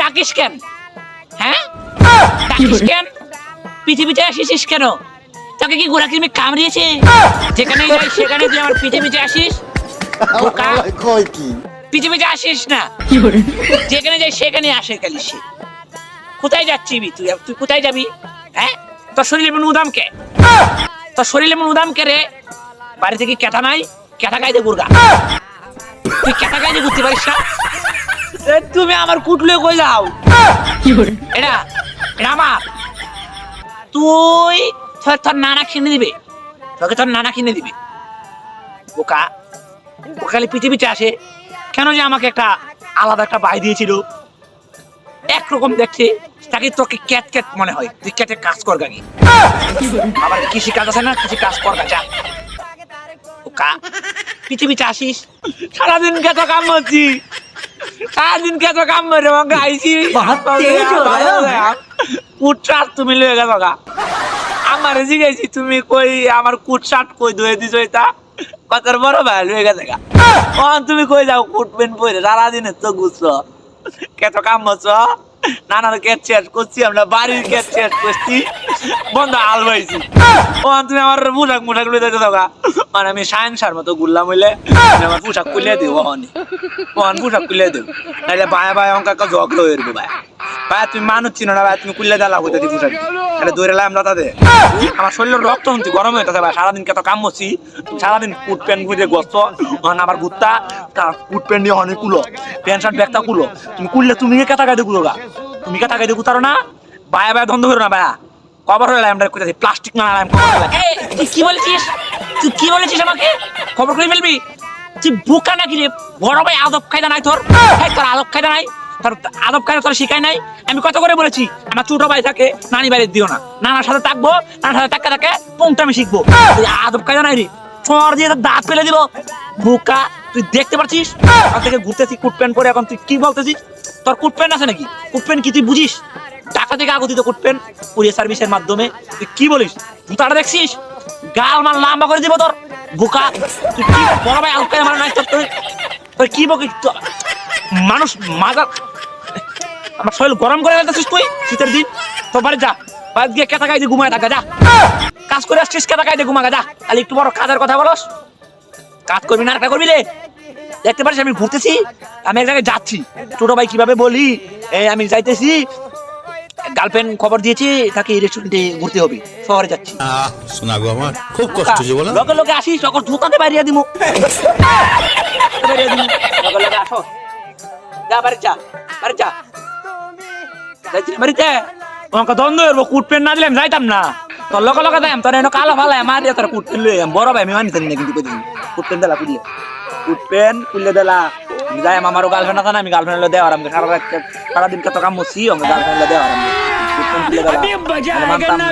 ডাকিস কেন? হ্যাঁ ডাকিস কেন? পৃথিবীতে আসিস কেন? তোকে কি গোড়া কৃমি কামড়িয়েছে? যেখানে যাই সেখানে তুই আমার পৃথিবীতে আসিস। পৃথিবীতে আসিস না, যেখানে যাই সেখানে আসে খালি সে। কোথায় যাচ্ছিবি তুই? তুই কোথায় যাবি? হ্যাঁ, তোর শরীরে এমন উদাম কে? তোর শরীরে এমন উদাম কে রে? বাড়ি থেকে কেতা নাই, কেতা গাইতে গুরগা। তুই কেতা গাইতে ঘুরতে পারিস না? তুমি আমার কুটলে কই যাও? এটা এটা আমার। তুই তোর নানা কিনে দিবে, তোকে তোর নানা কিনে দিবে। বোকা, ও খালি পৃথিবীতে আসে কেন? যে আমাকে একটা আলাদা একটা বাই দিয়েছিল, একরকম দেখছে, তাকে তোকে ক্যাট ক্যাট মনে হয়। তুই ক্যাটের কাজ কর গাগি। আবার কৃষি কাজ আছে না, কৃষি কাজ কর গা, যা। বোকা, পৃথিবীতে আসিস, সারাদিন কেত কাম করছি, সারাদিন কেত কাম করে আইসি কুটসাট তুমি লয়ে গেছো গা। আমার জিজ্ঞাসি তুমি কই, আমার কুটসাট কই ধুয়ে দিছো? এটা কথার বড় ভাই লয়ে গেছে গা। তুমি কই যাও কুটবেন পরে? সারাদিনে তো গুছো কেত কাম করছো। নানার ক্যাট শেষ করছি, আমরা বাড়ির ক্যাট শেষ করছি, বন্ধ আল হয়েছি। তুমি আমার পোশাক মোশাক লুয়ে দিতে থাকা, মানে আমি সায়েন্সার মতো ঘুরলাম হইলে আমার পোশাক খুলে দিব। পোশাক খুলে দেব, নাহলে বায়া বায়া অঙ্কা ঝগড়া হয়ে যাবো। ভাই ভাই তুমি মানুষ চিনো না ভাই, তুমি খুললে দেলা হইতে দি পোশাক তাহলে দৌড়ে লাম দাদাদের। আমার শরীরের রক্ত হন্তি গরম হয়ে ভাই। সারাদিন কত কাম করছি, সারাদিন কুট প্যান্ট বুঝে গস্ত আবার গুত্তা কুট প্যান্ট নিয়ে অনেক কুলো, প্যান্ট শার্ট ব্যাগটা কুলো। তুমি কুললে তুমি কেতা গাইতে কুলো গা, তুমি কেতা গাইতে কুতারো না। বায়া বায়া ধন্দ করো না ভাইয়া, কবর হলে আমরা কোথায় প্লাস্টিক না তুই কি বলেছিস? তুই কি বলেছিস আমাকে? খবর করে ফেলবি? তুই বোকা নাকি রে? বড় ভাই আদব খায়দা নাই তোর? তোর আদব খায়দা নাই? তোর আদব খায়দা তোর শিখাই নাই? আমি কত করে বলেছি আমার ছোট ভাই থাকে নানি বাড়ির দিও না, নানার সাথে থাকবো, নানার সাথে থাকতে থাকে পংটা আমি শিখবো। তুই আদব খায়দা নাই রে? চর দিয়ে দাঁত ফেলে দিব। বোকা, তুই দেখতে পাচ্ছিস থেকে ঘুরতেছি কুট প্যান্ট পরে, এখন তুই কি বলতেছিস? তোর কুট প্যান্ট আছে নাকি? কুট প্যান্ট কি তুই বুঝিস? টাকা থেকে আগতিত করবেন কুরিয়ার সার্ভিসের মাধ্যমে। তুই কি বলিস? জুতাটা দেখছিস? গাল মাল লম্বা করে দিব তোর। বোকা, তুই কি বড় ভাই আলকায় আমার নাই তোর? তুই কি বকিস? মানুষ মাজা আমার শরীর গরম করে ফেলতেছিস তুই শীতের দিন। তোর বাড়ি যা, বাড়ি গিয়ে কেতা গাইতে ঘুমায় থাকা, যা কাজ করে আসছিস, কেতা গাইতে ঘুমাগা, যা। তাহলে একটু বড় কাজের কথা বলস, কাজ করবি না একটা করবি রে? দেখতে পারিস আমি ঘুরতেছি, আমি এক জায়গায় যাচ্ছি। ছোট ভাই কিভাবে বলি, এই আমি যাইতেছি, গার্লফ্রেন্ড খবর দিয়েছি তাকে রেস্টুরেন্টে ঘুরতে হবে, শহরে যাচ্ছি। শোনা গো আমার খুব কষ্ট যে বলো। লোকে লোকে আসিস, তখন দোকানে বাইরিয়ে দিমু, লোকে লোকে আসো, যা বাড়ি যা, বাড়ি যা। যাইছি বাড়িতে তোমাকে দ্বন্দ্ব করবো, কুট প্যান্ট না দিলে আমি যাইতাম না। তোর লোকে লোকে যাই তোর এনে কালো ফালাই আমার দিয়ে তোর কুট প্যান্ট লই বড় ভাই আমি মানি জানি না, কিন্তু কুট প্যান্ট দিলা কুললে, কুট প্যান্ট কুললে দিলা যাই। আমারও গার্লফ্রেন্ড আছে না, আমি গার্লফ্রেন্ড দেওয়ার আমি সারাদিন কত কাম করছি, আমি গার্লফ্রেন্ড দেওয়ার আমি কুট প্যান্ট কুললে দিলা মানতাম না।